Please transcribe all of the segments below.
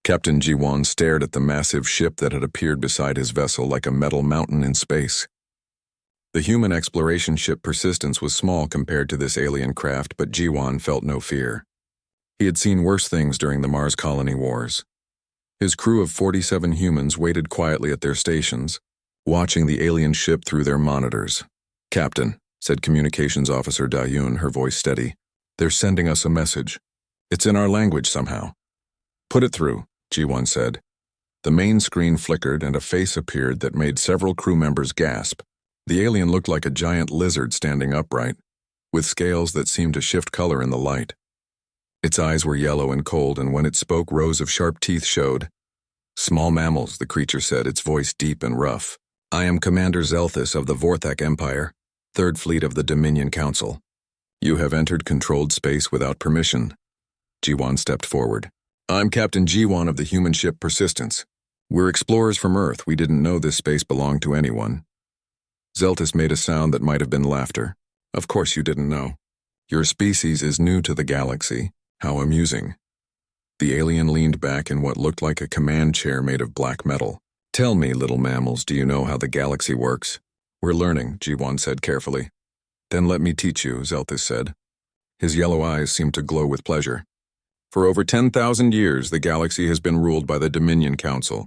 Captain Jiwan stared at the massive ship that had appeared beside his vessel like a metal mountain in space. The human exploration ship Persistence was small compared to this alien craft, but Jiwan felt no fear. He had seen worse things during the Mars colony wars. His crew of 47 humans waited quietly at their stations, watching the alien ship through their monitors. "Captain," said Communications Officer Dayun, her voice steady, "they're sending us a message. It's in our language somehow." "Put it through," Jiwan said. The main screen flickered and a face appeared that made several crew members gasp. The alien looked like a giant lizard standing upright, with scales that seemed to shift color in the light. Its eyes were yellow and cold, and when it spoke, rows of sharp teeth showed. "Small mammals," the creature said, its voice deep and rough. "I am Commander Zelthus of the Vorthak Empire, 3rd Fleet of the Dominion Council. You have entered controlled space without permission." Jiwan stepped forward. "I'm Captain Jiwan of the human ship Persistence. We're explorers from Earth. We didn't know this space belonged to anyone." Zelthus made a sound that might have been laughter. "Of course you didn't know. Your species is new to the galaxy. How amusing." The alien leaned back in what looked like a command chair made of black metal. "Tell me, little mammals, do you know how the galaxy works?" "We're learning," Jiwan said carefully. "Then let me teach you," Zelthus said. His yellow eyes seemed to glow with pleasure. "For over 10,000 years, the galaxy has been ruled by the Dominion Council.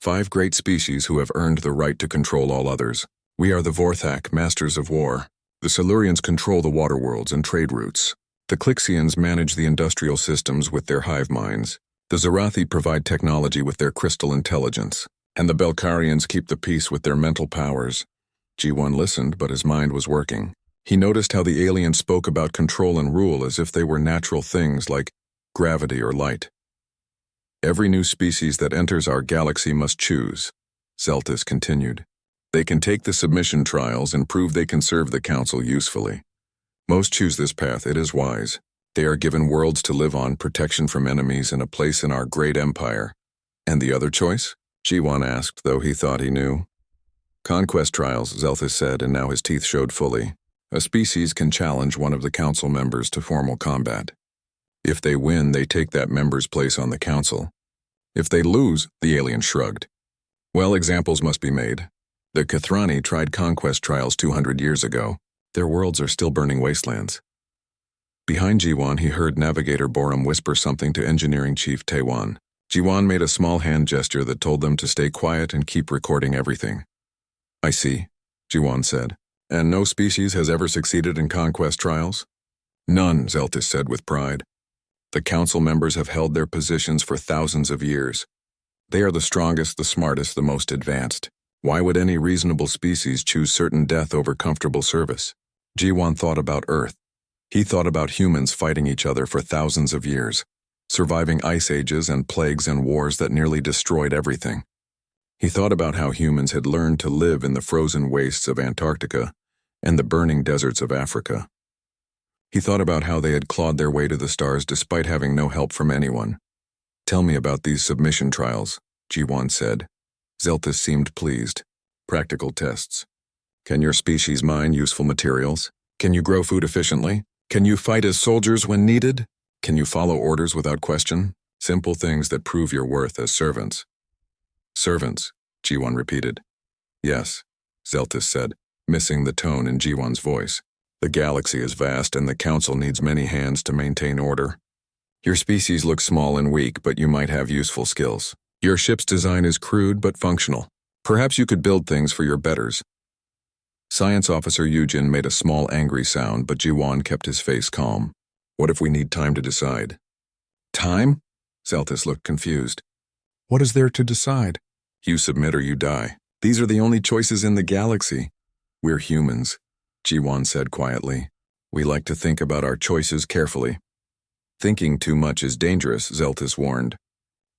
5 great species who have earned the right to control all others. We are the Vorthak, masters of war. The Silurians control the water worlds and trade routes. The Clixians manage the industrial systems with their hive minds. The Zarathi provide technology with their crystal intelligence. And the Belkarians keep the peace with their mental powers." Jiwan listened, but his mind was working. He noticed how the alien spoke about control and rule as if they were natural things like gravity or light. "Every new species that enters our galaxy must choose," Zelthus continued. "They can take the submission trials and prove they can serve the Council usefully. Most choose this path. It is wise. They are given worlds to live on, protection from enemies, and a place in our great empire." "And the other choice?" Jiwan asked, though he thought he knew. "Conquest trials," Zelthus said, and now his teeth showed fully. "A species can challenge one of the Council members to formal combat. If they win, they take that member's place on the Council. If they lose," the alien shrugged. "Well, examples must be made. The Kathrani tried conquest trials 200 years ago. Their worlds are still burning wastelands." Behind Jiwan, he heard Navigator Borum whisper something to Engineering Chief Taewan. Jiwan made a small hand gesture that told them to stay quiet and keep recording everything. "I see," Jiwan said. "And no species has ever succeeded in conquest trials?" "None," Zelthus said with pride. "The Council members have held their positions for thousands of years. They are the strongest, the smartest, the most advanced. Why would any reasonable species choose certain death over comfortable service?" Jiwan thought about Earth. He thought about humans fighting each other for thousands of years, surviving ice ages and plagues and wars that nearly destroyed everything. He thought about how humans had learned to live in the frozen wastes of Antarctica and the burning deserts of Africa. He thought about how they had clawed their way to the stars despite having no help from anyone. "Tell me about these submission trials," Jiwan said. Zelthus seemed pleased. "Practical tests. Can your species mine useful materials? Can you grow food efficiently? Can you fight as soldiers when needed? Can you follow orders without question? Simple things that prove your worth as servants." "Servants," Jiwan repeated. "Yes," Zelthus said, missing the tone in Jiwan's voice. "The galaxy is vast and the Council needs many hands to maintain order. Your species looks small and weak, but you might have useful skills. Your ship's design is crude but functional. Perhaps you could build things for your betters." Science Officer Yujin made a small angry sound, but Jiwan kept his face calm. "What if we need time to decide?" "Time?" Zelthus looked confused. "What is there to decide?" "You submit or you die. These are the only choices in the galaxy." "We're humans," Jiwan said quietly. "We like to think about our choices carefully." "Thinking too much is dangerous," Zelthus warned.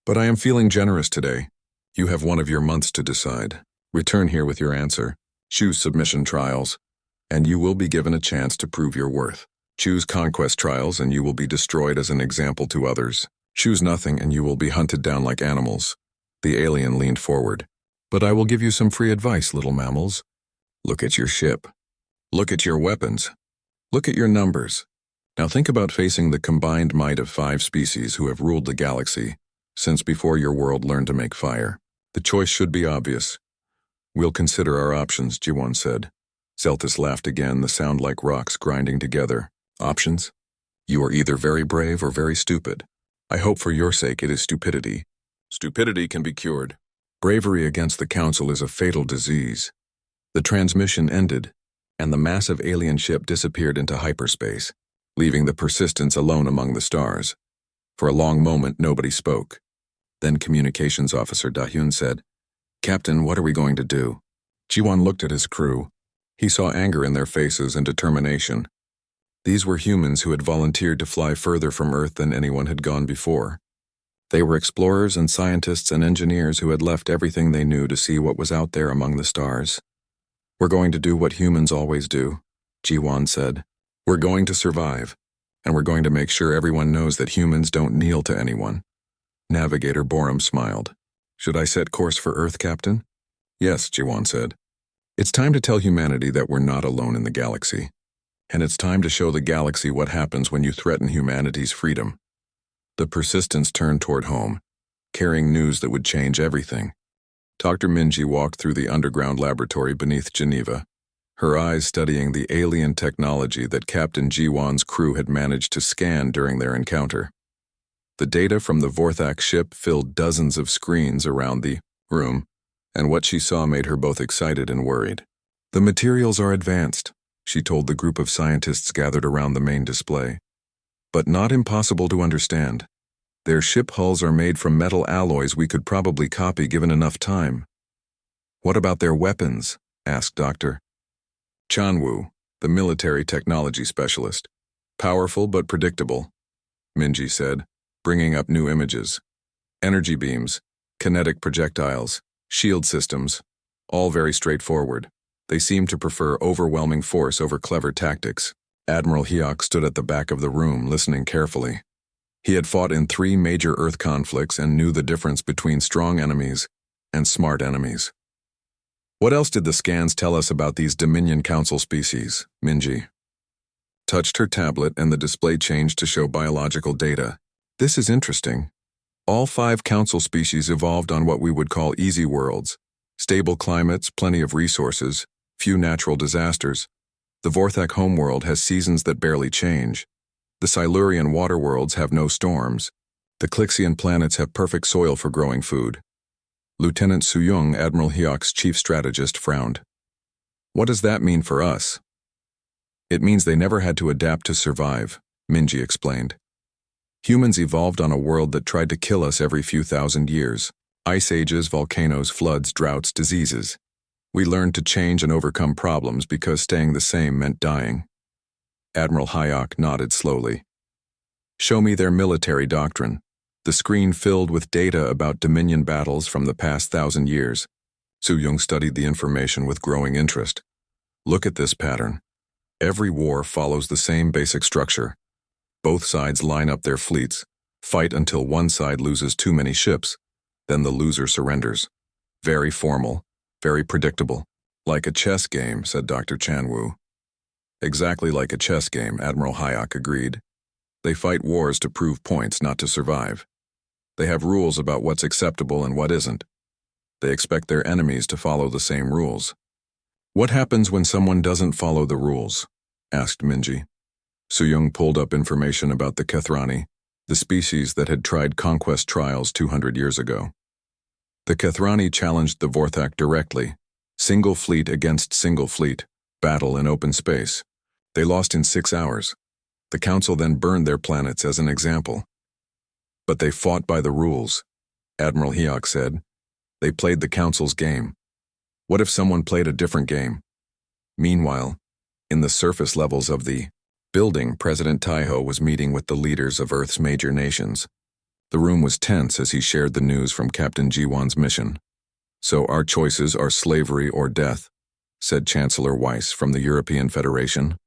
"But I am feeling generous today. You have one of your months to decide. Return here with your answer. Choose submission trials, and you will be given a chance to prove your worth. Choose conquest trials, and you will be destroyed as an example to others. Choose nothing, and you will be hunted down like animals." The alien leaned forward. "But I will give you some free advice, little mammals. Look at your ship. Look at your weapons. Look at your numbers. Now think about facing the combined might of 5 species who have ruled the galaxy. Since before your world learned to make fire, the choice should be obvious. We'll consider our options, Jiwon said. Zeltis laughed again, the sound like rocks grinding together. Options? You are either very brave or very stupid. I hope for your sake it is stupidity. Stupidity can be cured. Bravery against the Council is a fatal disease. The transmission ended, and the massive alien ship disappeared into hyperspace, leaving the Persistence alone among the stars. For a long moment, nobody spoke. Then Communications Officer Da-hyun said, "Captain, what are we going to do?" Jiwon looked at his crew. He saw anger in their faces and determination. These were humans who had volunteered to fly further from Earth than anyone had gone before. They were explorers and scientists and engineers who had left everything they knew to see what was out there among the stars. "We're going to do what humans always do," Jiwon said. "We're going to survive, and we're going to make sure everyone knows that humans don't kneel to anyone." Navigator Borum smiled. "Should I set course for Earth, Captain?" "Yes," Jiwon said. "It's time to tell humanity that we're not alone in the galaxy. And it's time to show the galaxy what happens when you threaten humanity's freedom." The Persistence turned toward home, carrying news that would change everything. Dr. Minji walked through the underground laboratory beneath Geneva, her eyes studying the alien technology that Captain Jiwon's crew had managed to scan during their encounter. The data from the Vorthak ship filled dozens of screens around the room, and what she saw made her both excited and worried. "The materials are advanced," she told the group of scientists gathered around the main display, "but not impossible to understand. Their ship hulls are made from metal alloys we could probably copy given enough time." "What about their weapons?" asked Dr. Chanwoo, the military technology specialist. "Powerful but predictable," Minji said, bringing up new images. "Energy beams, kinetic projectiles, shield systems, all very straightforward. They seem to prefer overwhelming force over clever tactics." Admiral Hyok stood at the back of the room, listening carefully. He had fought in 3 major Earth conflicts and knew the difference between strong enemies and smart enemies. "What else did the scans tell us about these Dominion Council species?" Minji touched her tablet and the display changed to show biological data. "This is interesting. All 5 Council species evolved on what we would call easy worlds. Stable climates, plenty of resources, few natural disasters. The Vorthak homeworld has seasons that barely change. The Silurian water worlds have no storms. The Clixian planets have perfect soil for growing food." Lieutenant Soo-young, Admiral Hyok's chief strategist, frowned. "What does that mean for us?" "It means they never had to adapt to survive," Minji explained. "Humans evolved on a world that tried to kill us every few thousand years. Ice ages, volcanoes, floods, droughts, diseases. We learned to change and overcome problems because staying the same meant dying." Admiral Hyok nodded slowly. "Show me their military doctrine." The screen filled with data about Dominion battles from the past 1,000 years. Soo-young studied the information with growing interest. "Look at this pattern. Every war follows the same basic structure. Both sides line up their fleets, fight until one side loses too many ships, then the loser surrenders. Very formal, very predictable. Like a chess game," said Dr. Chanwoo. "Exactly like a chess game," Admiral Hyok agreed. "They fight wars to prove points, not to survive. They have rules about what's acceptable and what isn't. They expect their enemies to follow the same rules." "What happens when someone doesn't follow the rules?" asked Minji. Soo-young pulled up information about the Kethrani, the species that had tried conquest trials 200 years ago. The Kethrani challenged the Vorthak directly. Single fleet against single fleet, battle in open space. They lost in 6 hours. The Council then burned their planets as an example. "But they fought by the rules," Admiral Hyok said. "They played the Council's game. What if someone played a different game?" Meanwhile, in the surface levels of the building, President Taiho was meeting with the leaders of Earth's major nations. The room was tense as he shared the news from Captain Jiwon's mission. "So our choices are slavery or death," said Chancellor Weiss from the European Federation.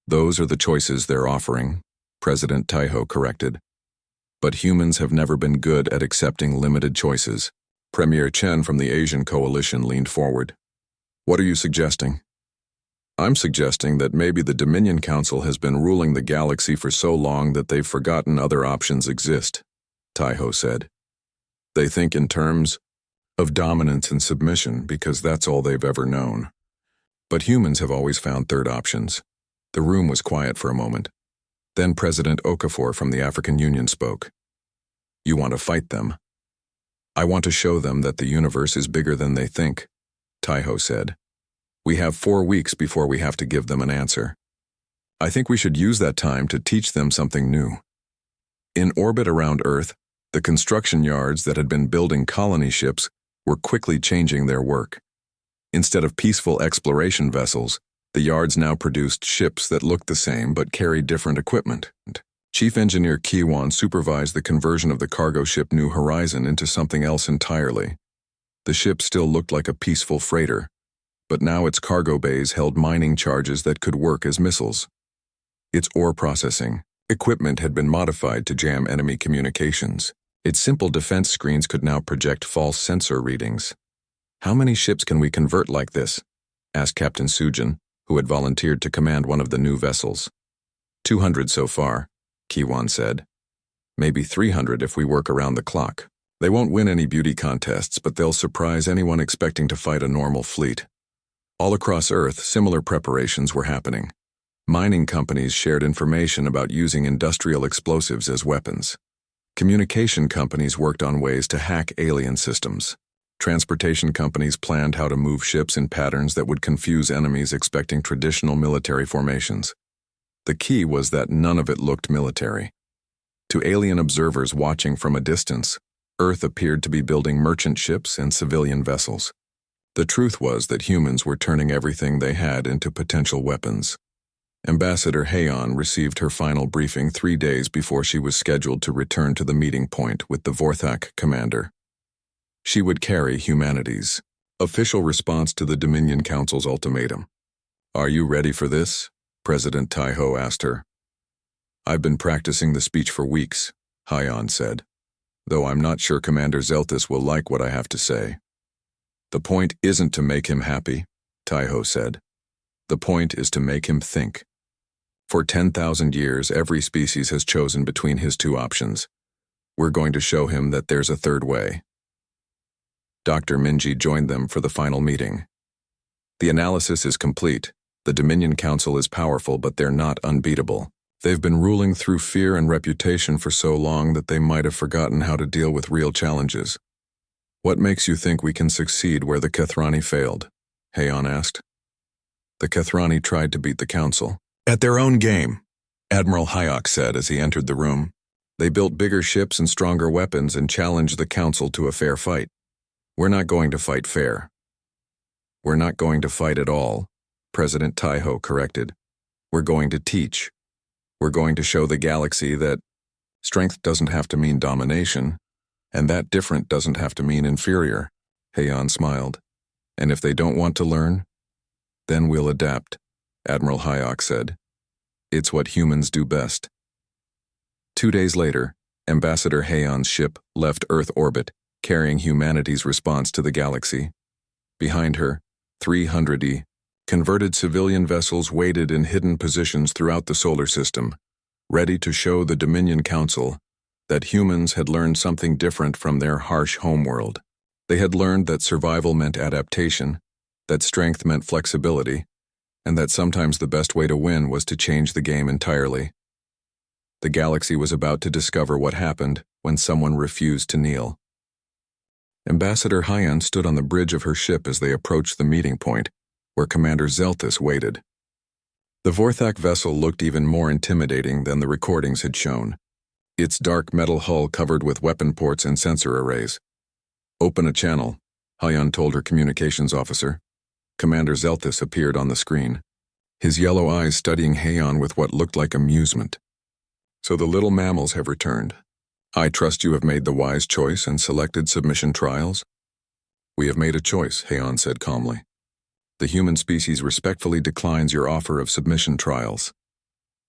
"Those are the choices they're offering," President Taiho corrected. "But humans have never been good at accepting limited choices." Premier Chen from the Asian Coalition leaned forward. "What are you suggesting?" "I'm suggesting that maybe the Dominion Council has been ruling the galaxy for so long that they've forgotten other options exist," Taiho said. They think in terms of dominance and submission because that's all they've ever known. But humans have always found third options. The room was quiet for a moment. Then President Okafor from the African Union spoke. You want to fight them? I want to show them that the universe is bigger than they think, Taiho said. We have 4 weeks before we have to give them an answer. I think we should use that time to teach them something new. In orbit around Earth, the construction yards that had been building colony ships were quickly changing their work. Instead of peaceful exploration vessels, the yards now produced ships that looked the same but carried different equipment. Chief Engineer Kiwan supervised the conversion of the cargo ship New Horizon into something else entirely. The ship still looked like a peaceful freighter, but now its cargo bays held mining charges that could work as missiles. Its ore processing equipment had been modified to jam enemy communications. Its simple defense screens could now project false sensor readings. How many ships can we convert like this? Asked Captain Sujin, who had volunteered to command one of the new vessels. 200 so far, Kiwan said. Maybe 300 if we work around the clock. They won't win any beauty contests, but they'll surprise anyone expecting to fight a normal fleet. All across Earth, similar preparations were happening. Mining companies shared information about using industrial explosives as weapons. Communication companies worked on ways to hack alien systems. Transportation companies planned how to move ships in patterns that would confuse enemies expecting traditional military formations. The key was that none of it looked military. To alien observers watching from a distance, Earth appeared to be building merchant ships and civilian vessels. The truth was that humans were turning everything they had into potential weapons. Ambassador Heian received her final briefing 3 days before she was scheduled to return to the meeting point with the Vorthak commander. She would carry humanity's official response to the Dominion Council's ultimatum. Are you ready for this? President Taiho asked her. I've been practicing the speech for weeks, Heian said, though I'm not sure Commander Zeltis will like what I have to say. The point isn't to make him happy, Taiho said. The point is to make him think. For 10,000 years, every species has chosen between his two options. We're going to show him that there's a third way. Dr. Minji joined them for the final meeting. The analysis is complete. The Dominion Council is powerful, but they're not unbeatable. They've been ruling through fear and reputation for so long that they might have forgotten how to deal with real challenges. What makes you think we can succeed where the Kethrani failed? Heian asked. The Kethrani tried to beat the Council. At their own game, Admiral Hayek said as he entered the room. They built bigger ships and stronger weapons and challenged the Council to a fair fight. We're not going to fight fair. We're not going to fight at all, President Taiho corrected. We're going to teach. We're going to show the galaxy that strength doesn't have to mean domination, and that different doesn't have to mean inferior. Heian smiled. And if they don't want to learn, then we'll adapt, Admiral Hayek said. It's what humans do best. 2 days later, Ambassador Heian's ship left Earth orbit, carrying humanity's response to the galaxy. Behind her, 300 converted civilian vessels waited in hidden positions throughout the solar system, ready to show the Dominion Council that humans had learned something different from their harsh homeworld. They had learned that survival meant adaptation, that strength meant flexibility, and that sometimes the best way to win was to change the game entirely. The galaxy was about to discover what happened when someone refused to kneel. Ambassador Heian stood on the bridge of her ship as they approached the meeting point, where Commander Zeltis waited. The Vorthak vessel looked even more intimidating than the recordings had shown. Its dark metal hull covered with weapon ports and sensor arrays. Open a channel, Heian told her communications officer. Commander Zeltis appeared on the screen, his yellow eyes studying Heian with what looked like amusement. So the little mammals have returned. I trust you have made the wise choice and selected submission trials? We have made a choice, Heian said calmly. The human species respectfully declines your offer of submission trials.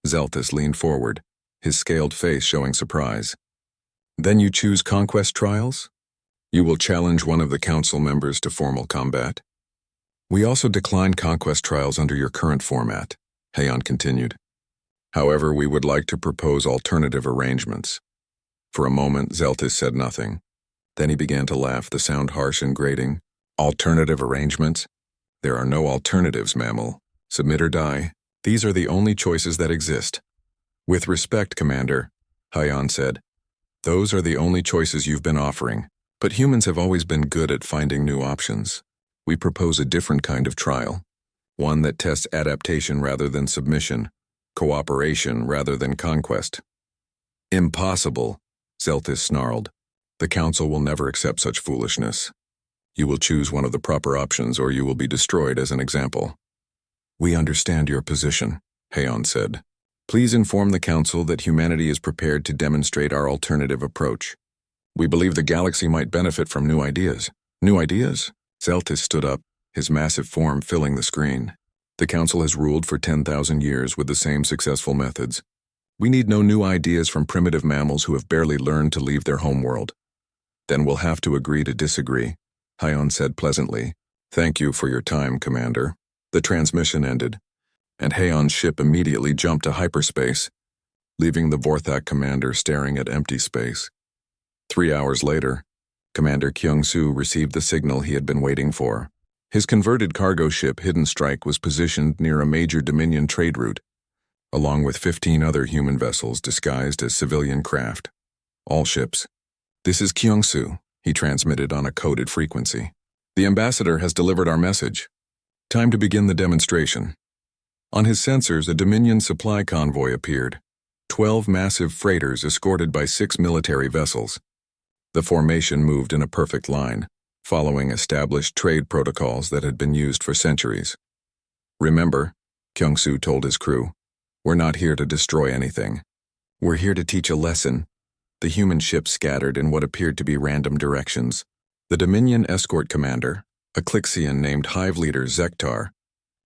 Zeltis leaned forward, his scaled face showing surprise. Then you choose conquest trials? You will challenge one of the council members to formal combat? We also decline conquest trials under your current format, Heian continued. However, we would like to propose alternative arrangements. For a moment, Zeltis said nothing. Then he began to laugh, the sound harsh and grating. Alternative arrangements? There are no alternatives, mammal. Submit or die. These are the only choices that exist. With respect, Commander, Hyan said. Those are the only choices you've been offering. But humans have always been good at finding new options. We propose a different kind of trial. One that tests adaptation rather than submission, cooperation rather than conquest. Impossible, Zelthis snarled. The Council will never accept such foolishness. You will choose one of the proper options or you will be destroyed as an example. We understand your position, Hyan said. Please inform the Council that humanity is prepared to demonstrate our alternative approach. We believe the galaxy might benefit from new ideas. New ideas? Zelthis stood up, his massive form filling the screen. The Council has ruled for 10,000 years with the same successful methods. We need no new ideas from primitive mammals who have barely learned to leave their homeworld. Then we'll have to agree to disagree, Hyan said pleasantly. Thank you for your time, Commander. The transmission ended, and Hyan's ship immediately jumped to hyperspace, leaving the Vorthak commander staring at empty space. 3 hours later, Commander Kyung-soo received the signal he had been waiting for. His converted cargo ship Hidden Strike was positioned near a major Dominion trade route, along with 15 other human vessels disguised as civilian craft. All ships. This is Kyung-soo, he transmitted on a coded frequency. The ambassador has delivered our message. Time to begin the demonstration. On his sensors, a Dominion supply convoy appeared. 12 massive freighters escorted by 6 military vessels. The formation moved in a perfect line, following established trade protocols that had been used for centuries. Remember, Kyung-soo told his crew, we're not here to destroy anything. We're here to teach a lesson. The human ships scattered in what appeared to be random directions. The Dominion escort commander, a Clixian named Hive Leader Zektar,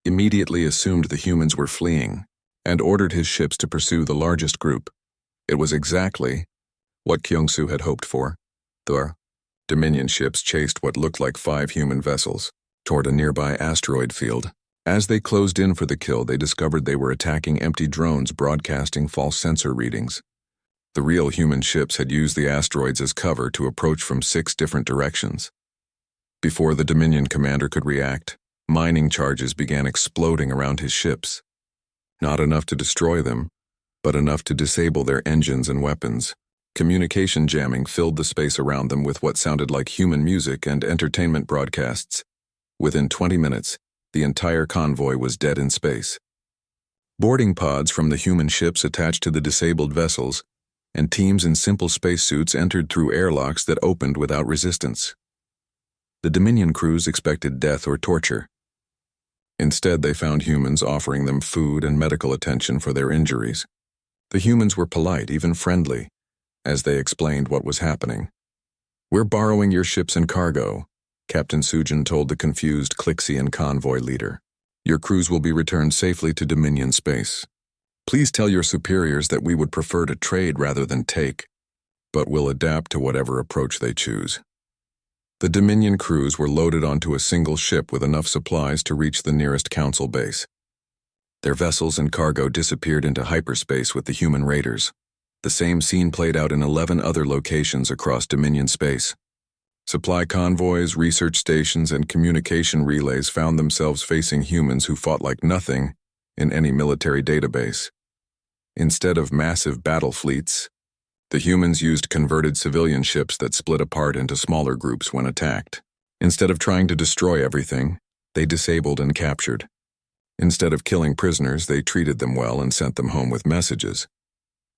immediately assumed the humans were fleeing and ordered his ships to pursue the largest group. It was exactly what Kyung-soo had hoped for. The Dominion ships chased what looked like 5 human vessels toward a nearby asteroid field. As they closed in for the kill, they discovered they were attacking empty drones broadcasting false sensor readings. The real human ships had used the asteroids as cover to approach from 6 different directions. Before the Dominion commander could react, mining charges began exploding around his ships. Not enough to destroy them, but enough to disable their engines and weapons. Communication jamming filled the space around them with what sounded like human music and entertainment broadcasts. Within 20 minutes, the entire convoy was dead in space. Boarding pods from the human ships attached to the disabled vessels, and teams in simple spacesuits entered through airlocks that opened without resistance. The Dominion crews expected death or torture. Instead, they found humans offering them food and medical attention for their injuries. The humans were polite, even friendly, as they explained what was happening. We're borrowing your ships and cargo, Captain Sujin told the confused Clixian convoy leader. Your crews will be returned safely to Dominion space. Please tell your superiors that we would prefer to trade rather than take, but will adapt to whatever approach they choose. The Dominion crews were loaded onto a single ship with enough supplies to reach the nearest council base. Their vessels and cargo disappeared into hyperspace with the human raiders. The same scene played out in 11 other locations across Dominion space. Supply convoys, research stations, and communication relays found themselves facing humans who fought like nothing in any military database. Instead of massive battle fleets, the humans used converted civilian ships that split apart into smaller groups when attacked. Instead of trying to destroy everything, they disabled and captured. Instead of killing prisoners, they treated them well and sent them home with messages.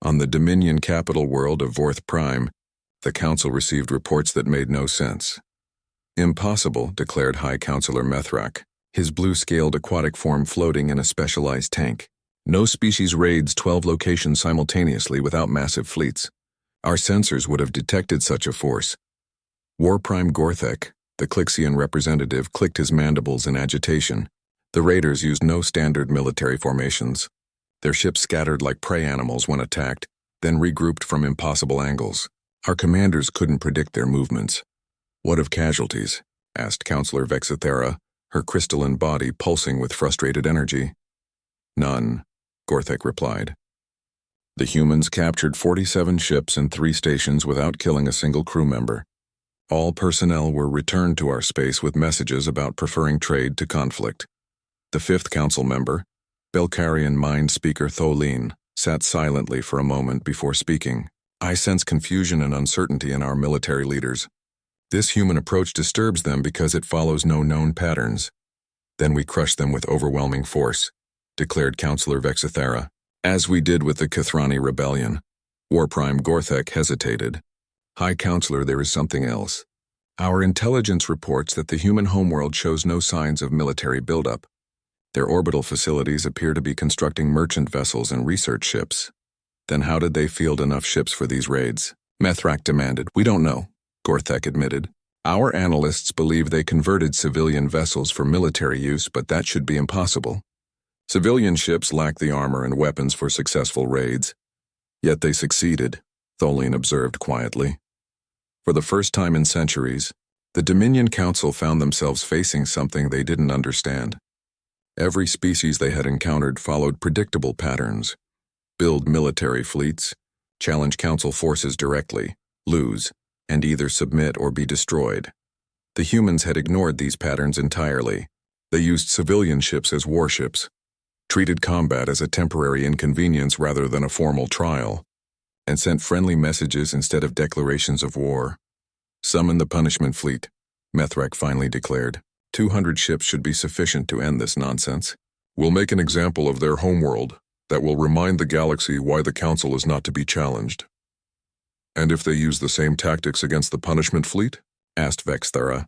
On the Dominion capital world of Vorth Prime, the Council received reports that made no sense. Impossible, declared High Counselor Methrak, his blue-scaled aquatic form floating in a specialized tank. No species raids 12 locations simultaneously without massive fleets. Our sensors would have detected such a force. War Prime Gorthek, the Clixian representative, clicked his mandibles in agitation. The raiders used no standard military formations. Their ships scattered like prey animals when attacked, then regrouped from impossible angles. Our commanders couldn't predict their movements. What of casualties? Asked Counselor Vexithera, her crystalline body pulsing with frustrated energy. None, Gorthek replied. The humans captured 47 ships and 3 stations without killing a single crew member. All personnel were returned to our space with messages about preferring trade to conflict. The fifth council member, Belkarian mind speaker Tholin, sat silently for a moment before speaking. I sense confusion and uncertainty in our military leaders. This human approach disturbs them because it follows no known patterns. Then we crush them with overwhelming force, declared Councillor Vexithera, as we did with the Kathrani rebellion. War Prime Gorthek hesitated. High Counselor, there is something else. Our intelligence reports that the human homeworld shows no signs of military buildup. Their orbital facilities appear to be constructing merchant vessels and research ships. Then how did they field enough ships for these raids? Methrak demanded. We don't know, Gorthek admitted. Our analysts believe they converted civilian vessels for military use, but that should be impossible. Civilian ships lack the armor and weapons for successful raids. Yet they succeeded, Tholin observed quietly. For the first time in centuries, the Dominion Council found themselves facing something they didn't understand. Every species they had encountered followed predictable patterns. Build military fleets, challenge Council forces directly, lose, and either submit or be destroyed. The humans had ignored these patterns entirely. They used civilian ships as warships, treated combat as a temporary inconvenience rather than a formal trial, and sent friendly messages instead of declarations of war. Summon the punishment fleet, Methrak finally declared. 200 ships should be sufficient to end this nonsense. We'll make an example of their homeworld that will remind the galaxy why the Council is not to be challenged. And if they use the same tactics against the punishment fleet? Asked Vexthera.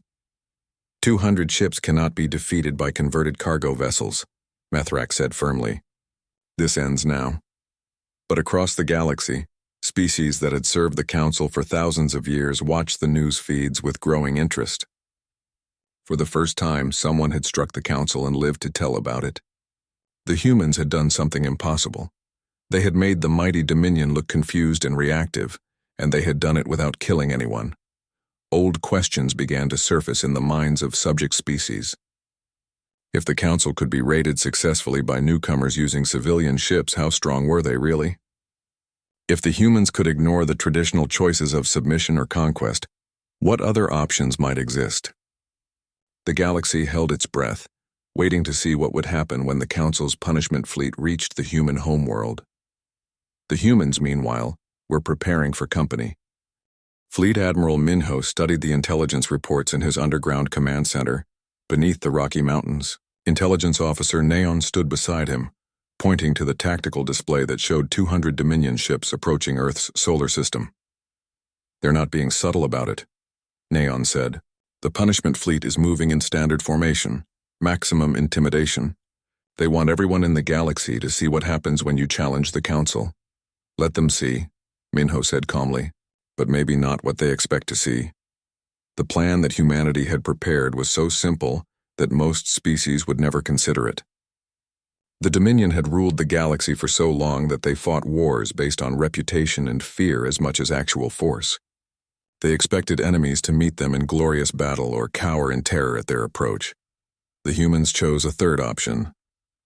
200 ships cannot be defeated by converted cargo vessels, Methrak said firmly. This ends now. But across the galaxy, species that had served the Council for thousands of years watched the news feeds with growing interest. For the first time, someone had struck the Council and lived to tell about it. The humans had done something impossible. They had made the mighty Dominion look confused and reactive, and they had done it without killing anyone. Old questions began to surface in the minds of subject species. If the Council could be raided successfully by newcomers using civilian ships, how strong were they really? If the humans could ignore the traditional choices of submission or conquest, what other options might exist? The galaxy held its breath, waiting to see what would happen when the Council's punishment fleet reached the human homeworld. The humans, meanwhile, were preparing for company. Fleet Admiral Minho studied the intelligence reports in his underground command center, beneath the Rocky Mountains. Intelligence Officer Neon stood beside him, pointing to the tactical display that showed 200 Dominion ships approaching Earth's solar system. They're not being subtle about it, Neon said. The punishment fleet is moving in standard formation, maximum intimidation. They want everyone in the galaxy to see what happens when you challenge the Council. Let them see, Minho said calmly, but maybe not what they expect to see. The plan that humanity had prepared was so simple that most species would never consider it. The Dominion had ruled the galaxy for so long that they fought wars based on reputation and fear as much as actual force. They expected enemies to meet them in glorious battle or cower in terror at their approach. The humans chose a third option.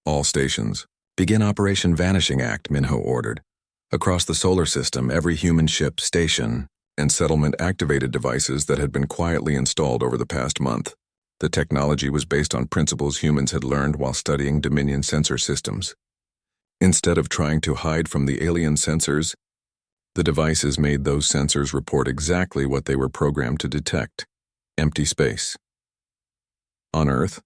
All stations. Begin Operation Vanishing Act, Minho ordered. Across the solar system, every human ship, station, and settlement activated devices that had been quietly installed over the past month. The technology was based on principles humans had learned while studying Dominion sensor systems. Instead of trying to hide from the alien sensors, the devices made those sensors report exactly what they were programmed to detect: empty space. On Earth,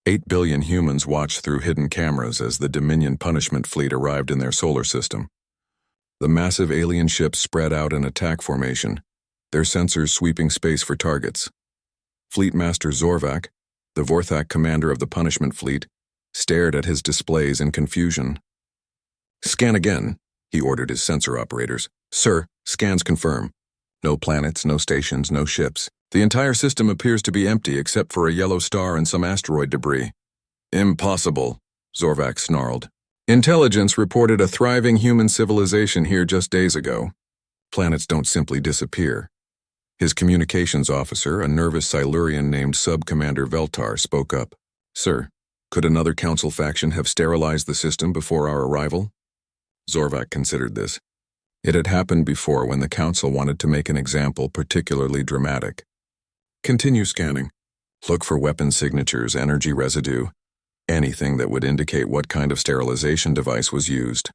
8 billion humans watched through hidden cameras as the Dominion punishment fleet arrived in their solar system. The massive alien ships spread out in attack formation, their sensors sweeping space for targets. Fleet Master Zorvak, the Vorthak commander of the punishment fleet, stared at his displays in confusion. Scan again, he ordered his sensor operators. Sir, scans confirm. No planets, no stations, no ships. The entire system appears to be empty except for a yellow star and some asteroid debris. Impossible, Zorvak snarled. Intelligence reported a thriving human civilization here just days ago. Planets don't simply disappear. His communications officer, a nervous Silurian named Sub-Commander Veltar, spoke up. Sir, could another Council faction have sterilized the system before our arrival? Zorvak considered this. It had happened before when the Council wanted to make an example particularly dramatic. Continue scanning. Look for weapon signatures, energy residue, anything that would indicate what kind of sterilization device was used.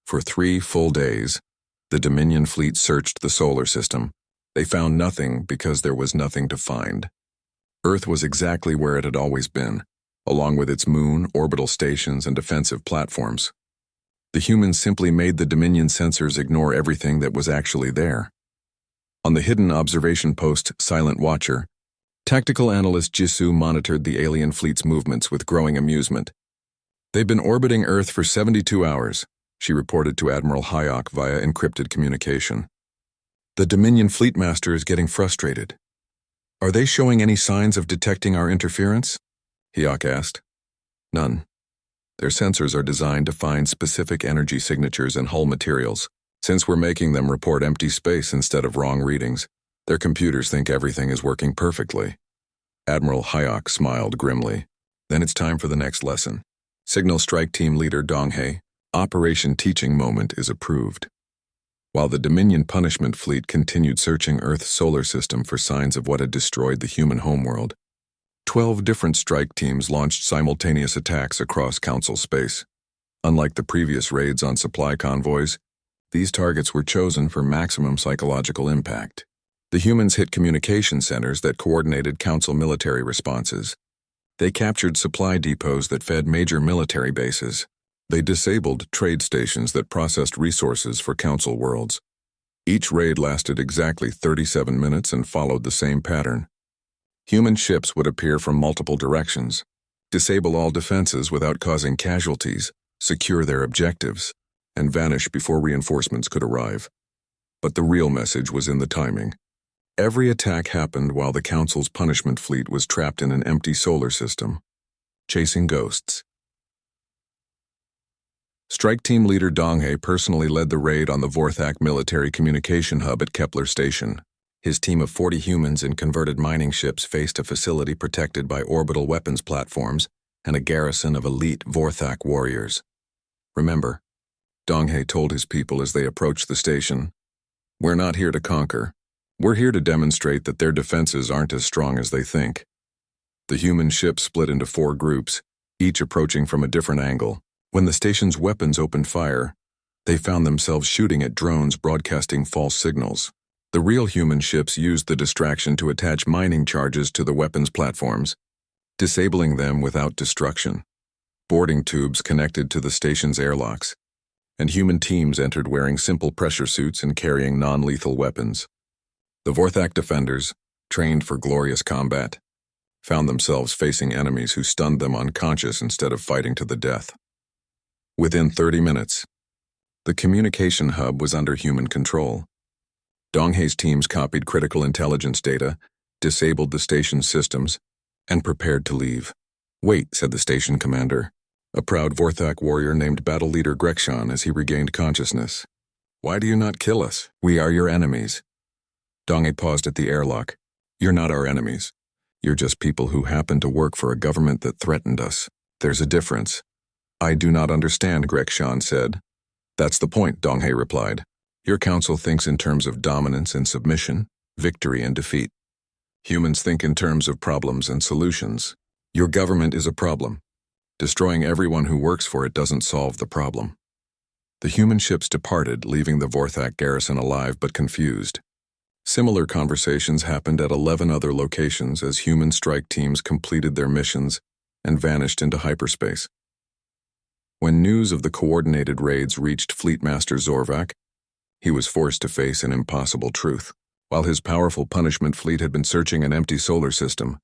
For 3 full days, the Dominion fleet searched the solar system. They found nothing because there was nothing to find. Earth was exactly where it had always been, along with its moon, orbital stations, and defensive platforms. The humans simply made the Dominion sensors ignore everything that was actually there. On the hidden observation post Silent Watcher, tactical analyst Jisoo monitored the alien fleet's movements with growing amusement. "They've been orbiting Earth for 72 hours, she reported to Admiral Hayok via encrypted communication. "The Dominion Fleet Master is getting frustrated. Are they showing any signs of detecting our interference?" Hayok asked. "None. Their sensors are designed to find specific energy signatures in hull materials. Since we're making them report empty space instead of wrong readings, their computers think everything is working perfectly." Admiral Hayok smiled grimly. "Then it's time for the next lesson. Signal Strike Team Leader Donghae, Operation Teaching Moment is approved." While the Dominion Punishment Fleet continued searching Earth's solar system for signs of what had destroyed the human homeworld, 12 different strike teams launched simultaneous attacks across Council space. Unlike the previous raids on supply convoys, these targets were chosen for maximum psychological impact. The humans hit communication centers that coordinated Council military responses. They captured supply depots that fed major military bases. They disabled trade stations that processed resources for Council worlds. Each raid lasted exactly 37 minutes and followed the same pattern. Human ships would appear from multiple directions, disable all defenses without causing casualties, secure their objectives, and vanish before reinforcements could arrive. But the real message was in the timing. Every attack happened while the Council's punishment fleet was trapped in an empty solar system, chasing ghosts. Strike Team Leader Donghae personally led the raid on the Vorthak military communication hub at Kepler Station. His team of 40 humans in converted mining ships faced a facility protected by orbital weapons platforms and a garrison of elite Vorthak warriors. "Remember," Donghae told his people as they approached the station, "we're not here to conquer. We're here to demonstrate that their defenses aren't as strong as they think." The human ship split into 4 groups, each approaching from a different angle. When the station's weapons opened fire, they found themselves shooting at drones broadcasting false signals. The real human ships used the distraction to attach mining charges to the weapons platforms, disabling them without destruction. Boarding tubes connected to the station's airlocks, and human teams entered wearing simple pressure suits and carrying non-lethal weapons. The Vorthak defenders, trained for glorious combat, found themselves facing enemies who stunned them unconscious instead of fighting to the death. Within 30 minutes, the communication hub was under human control. Donghae's teams copied critical intelligence data, disabled the station's systems, and prepared to leave. "Wait," said the station commander, a proud Vorthak warrior named Battle Leader Grekshan as he regained consciousness. "Why do you not kill us? We are your enemies." Donghae paused at the airlock. "You're not our enemies. You're just people who happen to work for a government that threatened us. There's a difference." "I do not understand," Grekshan said. "That's the point," Donghae replied. "Your council thinks in terms of dominance and submission, victory and defeat. Humans think in terms of problems and solutions. Your government is a problem. Destroying everyone who works for it doesn't solve the problem." The human ships departed, leaving the Vorthak garrison alive but confused. Similar conversations happened at 11 other locations as human strike teams completed their missions and vanished into hyperspace. When news of the coordinated raids reached Fleet Master Zorvak, he was forced to face an impossible truth. While his powerful punishment fleet had been searching an empty solar system,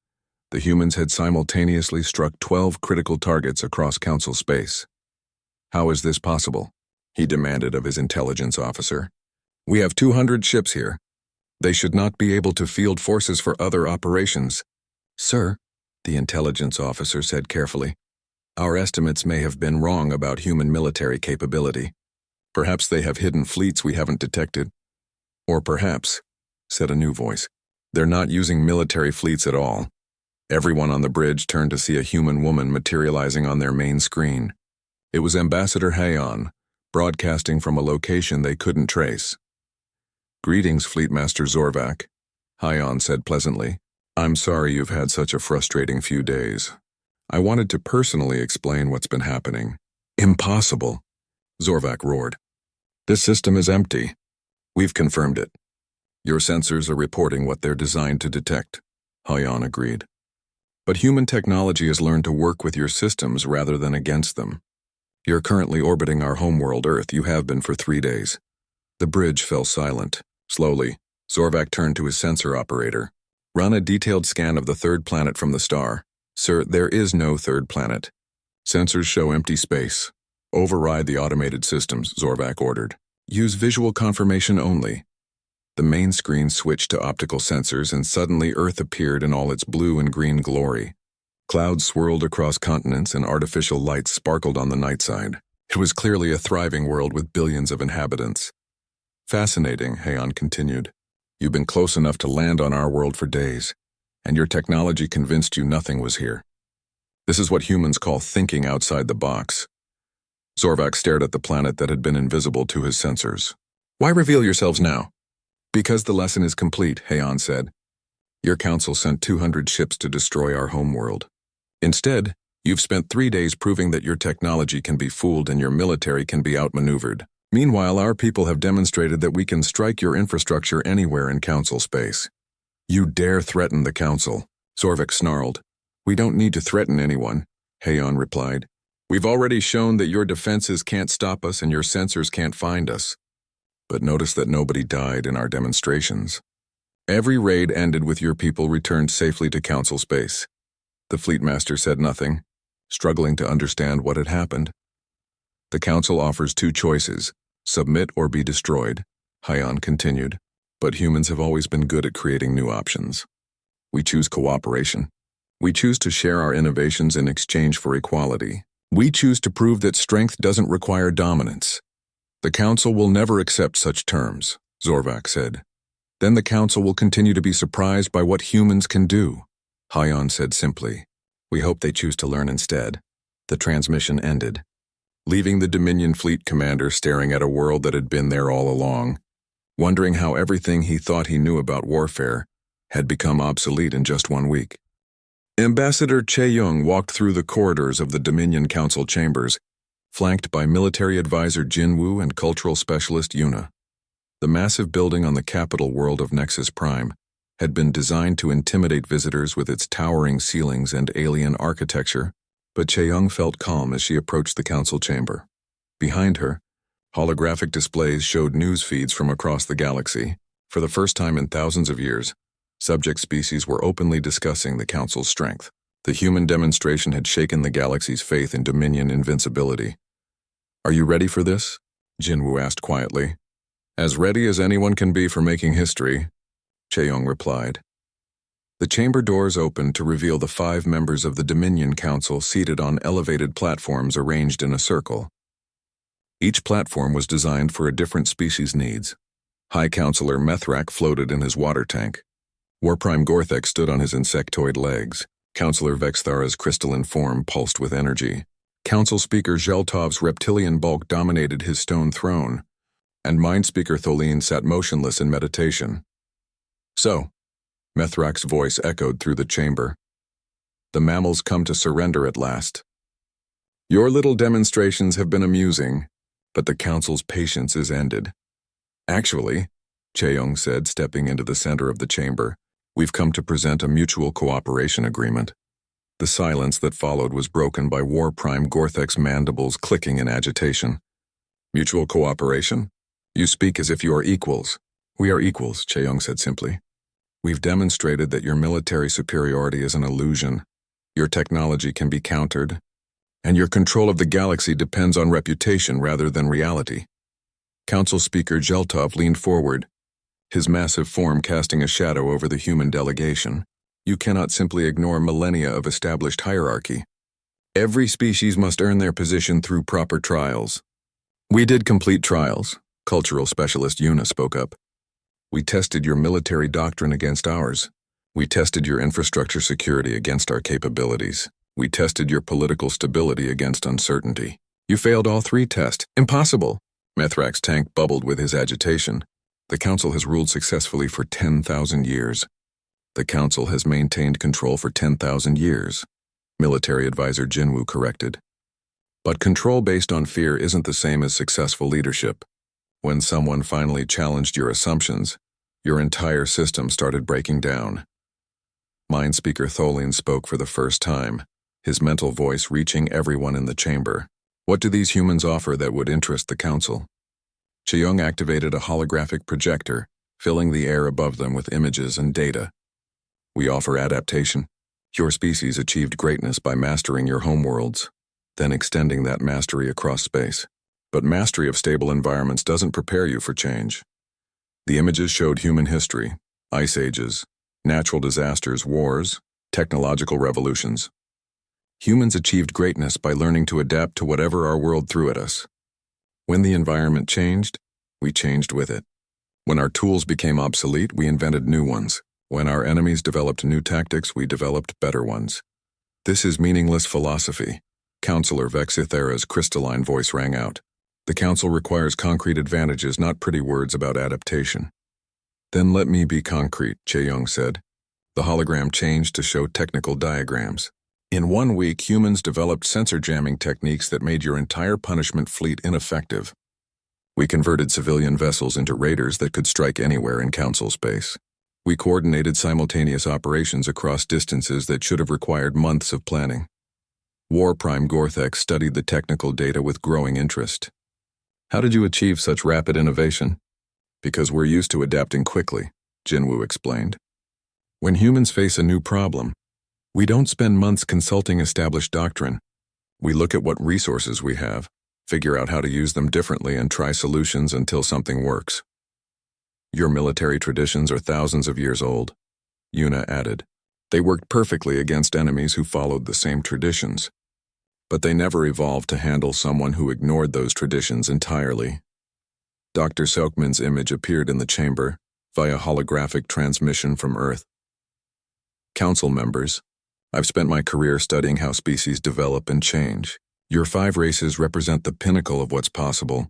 the humans had simultaneously struck 12 critical targets across Council space. "How is this possible?" he demanded of his intelligence officer. "We have 200 ships here. They should not be able to field forces for other operations." "Sir," the intelligence officer said carefully, "our estimates may have been wrong about human military capability. Perhaps they have hidden fleets we haven't detected. Or perhaps," said a new voice, "they're not using military fleets at all." Everyone on the bridge turned to see a human woman materializing on their main screen. It was Ambassador Hayon, broadcasting from a location they couldn't trace. "Greetings, Fleet Master Zorvak," Hayon said pleasantly. I'm sorry you've had such a frustrating few days. I wanted to personally explain what's been happening. Impossible, Zorvak roared. This system is empty. We've confirmed it. Your sensors are reporting what they're designed to detect, Hyan agreed. But human technology has learned to work with your systems rather than against them. You're currently orbiting our homeworld Earth. You have been for 3 days. The bridge fell silent. Slowly, Zorvak turned to his sensor operator. Run a detailed scan of the third planet from the star. Sir, there is no third planet. Sensors show empty space. Override the automated systems, Zorvak ordered. Use visual confirmation only. The main screen switched to optical sensors, and suddenly Earth appeared in all its blue and green glory. Clouds swirled across continents and artificial lights sparkled on the night side. It was clearly a thriving world with billions of inhabitants. Fascinating, Hyan continued. You've been close enough to land on our world for days, and your technology convinced you nothing was here. This is what humans call thinking outside the box. Zorvak stared at the planet that had been invisible to his sensors. Why reveal yourselves now? Because the lesson is complete, Hyan said. Your council sent 200 ships to destroy our homeworld. Instead, you've spent 3 days proving that your technology can be fooled and your military can be outmaneuvered. Meanwhile, our people have demonstrated that we can strike your infrastructure anywhere in council space. You dare threaten the council, Zorvak snarled. We don't need to threaten anyone, Hyan replied. We've already shown that your defenses can't stop us and your sensors can't find us. But notice that nobody died in our demonstrations. Every raid ended with your people returned safely to council space. The fleet master said nothing, struggling to understand what had happened. The council offers 2 choices, submit or be destroyed, Hyan continued. But humans have always been good at creating new options. We choose cooperation. We choose to share our innovations in exchange for equality. We choose to prove that strength doesn't require dominance. The council will never accept such terms, Zorvak said. Then the council will continue to be surprised by what humans can do, Hyan said simply. We hope they choose to learn instead. The transmission ended, leaving the Dominion fleet commander staring at a world that had been there all along, wondering how everything he thought he knew about warfare had become obsolete in just 1 week. Ambassador Che-Young walked through the corridors of the Dominion Council chambers, flanked by military advisor Jinwoo and cultural specialist Yuna. The massive building on the capital world of Nexus Prime had been designed to intimidate visitors with its towering ceilings and alien architecture, but Che-Young felt calm as she approached the council chamber. Behind her, holographic displays showed news feeds from across the galaxy. For the first time in thousands of years, subject species were openly discussing the council's strength. The human demonstration had shaken the galaxy's faith in Dominion invincibility. Are you ready for this? Jinwoo asked quietly. As ready as anyone can be for making history, Che-Young replied. The chamber doors opened to reveal the 5 members of the Dominion Council seated on elevated platforms arranged in a circle. Each platform was designed for a different species' needs. High Counselor Methrak floated in his water tank. Warprime Gorthek stood on his insectoid legs. Counselor Vexthara's crystalline form pulsed with energy. Council Speaker Zheltov's reptilian bulk dominated his stone throne, and Mind Speaker Tholin sat motionless in meditation. So, Methrak's voice echoed through the chamber. The mammals come to surrender at last. Your little demonstrations have been amusing, but the council's patience is ended. Actually, Che-Young said, stepping into the center of the chamber, we've come to present a mutual cooperation agreement. The silence that followed was broken by Warprime Gorthek's mandibles clicking in agitation. Mutual cooperation? You speak as if you are equals. We are equals, Che-Young said simply. We've demonstrated that your military superiority is an illusion. Your technology can be countered, and your control of the galaxy depends on reputation rather than reality. Council Speaker Zheltov leaned forward, his massive form casting a shadow over the human delegation. You cannot simply ignore millennia of established hierarchy. Every species must earn their position through proper trials. We did complete trials, cultural specialist Yuna spoke up. We tested your military doctrine against ours. We tested your infrastructure security against our capabilities. We tested your political stability against uncertainty. You failed all 3 tests. Impossible! Methrak's tank bubbled with his agitation. The council has ruled successfully for 10,000 years. The Council has maintained control for 10,000 years, military advisor Jinwoo corrected. But control based on fear isn't the same as successful leadership. When someone finally challenged your assumptions, your entire system started breaking down. Mind Speaker Tholin spoke for the first time, his mental voice reaching everyone in the chamber. What do these humans offer that would interest the Council? Chaeyoung activated a holographic projector, filling the air above them with images and data. We offer adaptation. Your species achieved greatness by mastering your homeworlds, then extending that mastery across space. But mastery of stable environments doesn't prepare you for change. The images showed human history, ice ages, natural disasters, wars, technological revolutions. Humans achieved greatness by learning to adapt to whatever our world threw at us. When the environment changed, we changed with it. When our tools became obsolete, we invented new ones. When our enemies developed new tactics, we developed better ones. This is meaningless philosophy. Counselor Vexithera's crystalline voice rang out. The Council requires concrete advantages, not pretty words about adaptation. Then let me be concrete, Chaeyoung said. The hologram changed to show technical diagrams. In 1 week, humans developed sensor jamming techniques that made your entire punishment fleet ineffective. We converted civilian vessels into raiders that could strike anywhere in Council space. We coordinated simultaneous operations across distances that should have required months of planning. War Prime Gorthek studied the technical data with growing interest. How did you achieve such rapid innovation? Because we're used to adapting quickly, Jinwoo explained. When humans face a new problem, we don't spend months consulting established doctrine. We look at what resources we have, figure out how to use them differently, and try solutions until something works. Your military traditions are thousands of years old, Yuna added. They worked perfectly against enemies who followed the same traditions. But they never evolved to handle someone who ignored those traditions entirely. Dr. Seokmin's image appeared in the chamber via holographic transmission from Earth. Council members, I've spent my career studying how species develop and change. Your 5 races represent the pinnacle of what's possible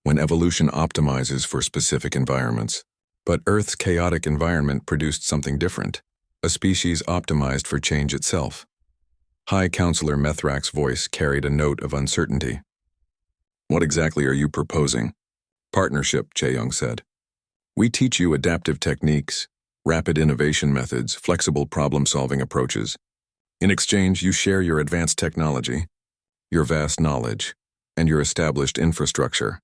when evolution optimizes for specific environments. But Earth's chaotic environment produced something different, a species optimized for change itself. High Counselor Methrak's voice carried a note of uncertainty. What exactly are you proposing? Partnership, Chaeyoung said. We teach you adaptive techniques, rapid innovation methods, flexible problem-solving approaches. In exchange, you share your advanced technology, your vast knowledge, and your established infrastructure.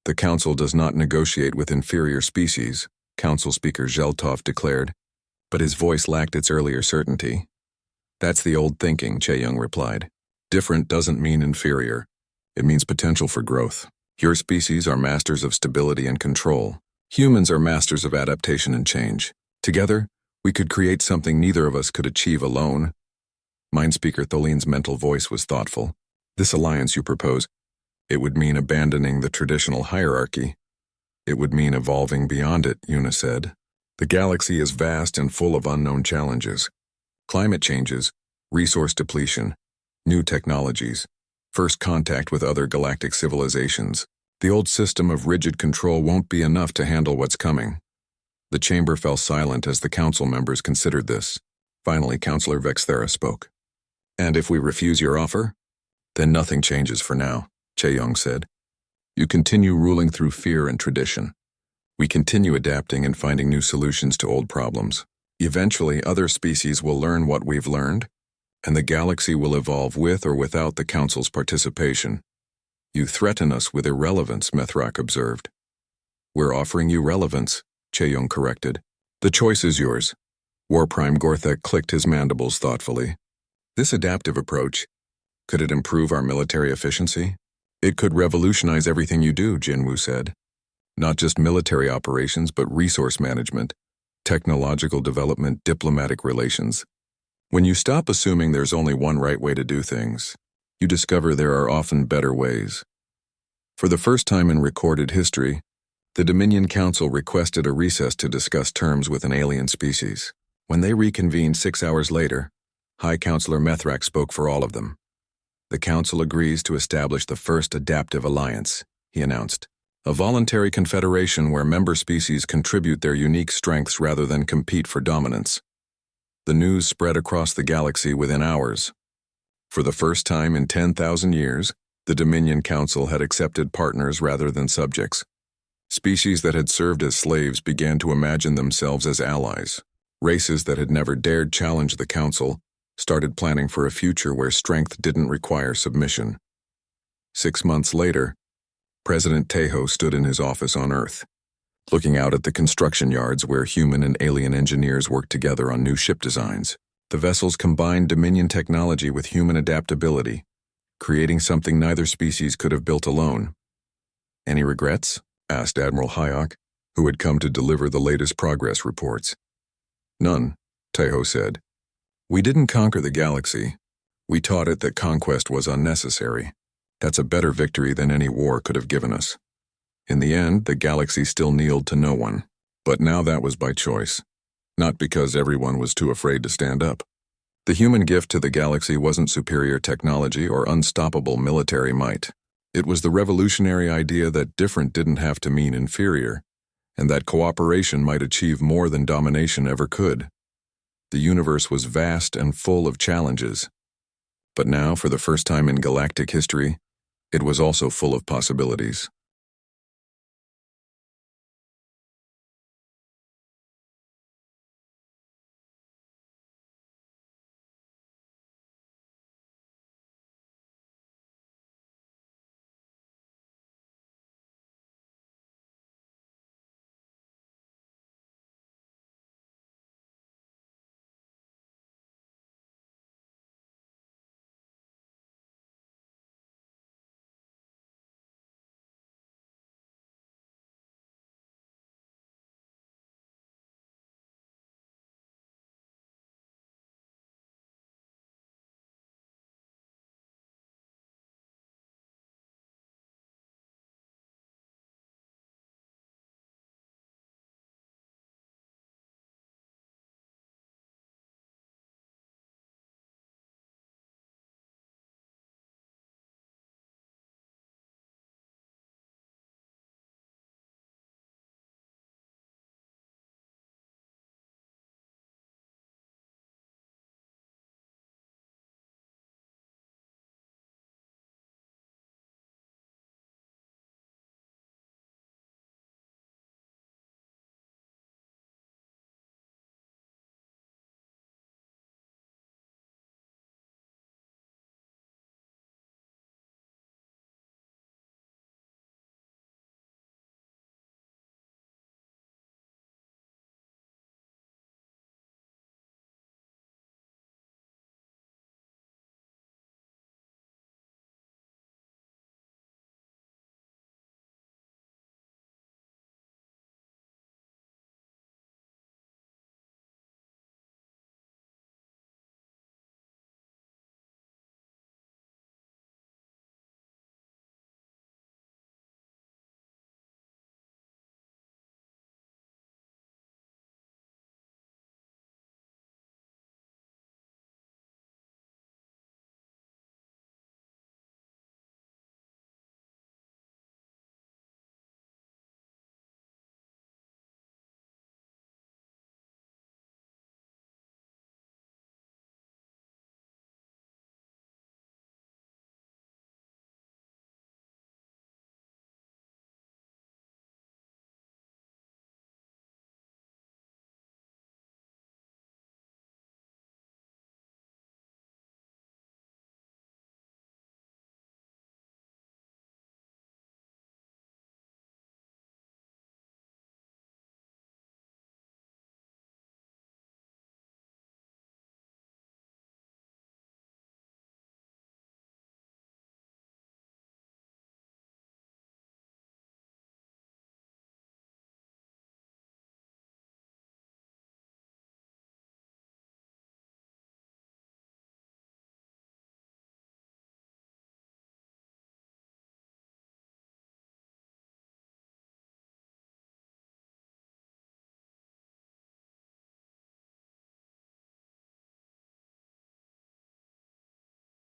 The Council does not negotiate with inferior species, Council Speaker Zheltov declared, but his voice lacked its earlier certainty. That's the old thinking, Chaeyoung replied. Different doesn't mean inferior. It means potential for growth. Your species are masters of stability and control. Humans are masters of adaptation and change. Together, we could create something neither of us could achieve alone. Mind Speaker Tholin's mental voice was thoughtful. This alliance you propose, it would mean abandoning the traditional hierarchy. It would mean evolving beyond it, Yuna said. The galaxy is vast and full of unknown challenges. Climate changes, resource depletion, new technologies, first contact with other galactic civilizations. The old system of rigid control won't be enough to handle what's coming. The chamber fell silent as the council members considered this. Finally, Counselor Vexthera spoke. And if we refuse your offer? Then nothing changes for now, Chaeyoung said. You continue ruling through fear and tradition. We continue adapting and finding new solutions to old problems. Eventually, other species will learn what we've learned, and the galaxy will evolve with or without the Council's participation. You threaten us with irrelevance, Methrak observed. We're offering you relevance, Chaeyoung corrected. The choice is yours. War Prime Gorthek clicked his mandibles thoughtfully. This adaptive approach, could it improve our military efficiency? It could revolutionize everything you do, Jinwoo said. Not just military operations, but resource management, technological development, diplomatic relations. When you stop assuming there's only one right way to do things, you discover there are often better ways. For the first time in recorded history, the Dominion Council requested a recess to discuss terms with an alien species. When they reconvened 6 hours later, High Counselor Methrak spoke for all of them. The Council agrees to establish the first adaptive alliance, he announced. A voluntary confederation where member species contribute their unique strengths rather than compete for dominance. The news spread across the galaxy within hours. For the first time in 10,000 years, the Dominion Council had accepted partners rather than subjects. Species that had served as slaves began to imagine themselves as allies. Races that had never dared challenge the Council started planning for a future where strength didn't require submission. 6 months later, President Tejo stood in his office on Earth, looking out at the construction yards where human and alien engineers worked together on new ship designs. The vessels combined Dominion technology with human adaptability, creating something neither species could have built alone. "Any regrets?" asked Admiral Hayek, who had come to deliver the latest progress reports. "None," Tejo said. "We didn't conquer the galaxy. We taught it that conquest was unnecessary. That's a better victory than any war could have given us. In the end, the galaxy still kneeled to no one. But now that was by choice, not because everyone was too afraid to stand up. The human gift to the galaxy wasn't superior technology or unstoppable military might. It was the revolutionary idea that different didn't have to mean inferior, and that cooperation might achieve more than domination ever could. The universe was vast and full of challenges. But now, for the first time in galactic history, it was also full of possibilities.